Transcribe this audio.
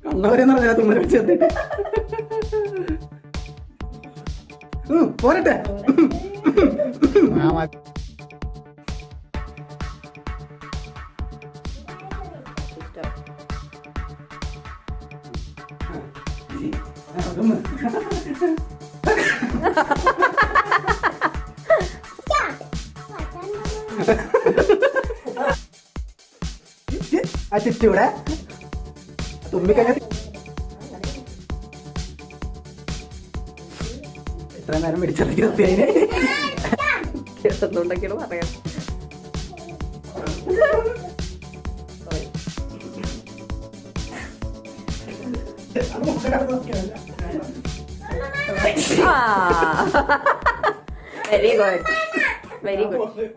കണ്ണവരെന്ന് പറഞ്ഞാൽ തുമ്മൽ വെച്ച് പോരട്ടെ. ആ ചുറ്റൂടെ തുമ്പിക്കഴിഞ്ഞ എത്ര നേരം പിടിച്ചിറക്കി നിർത്തിയതിന് കേട്ടുന്നുണ്ടെങ്കിലും പറയാം. Very good, very good.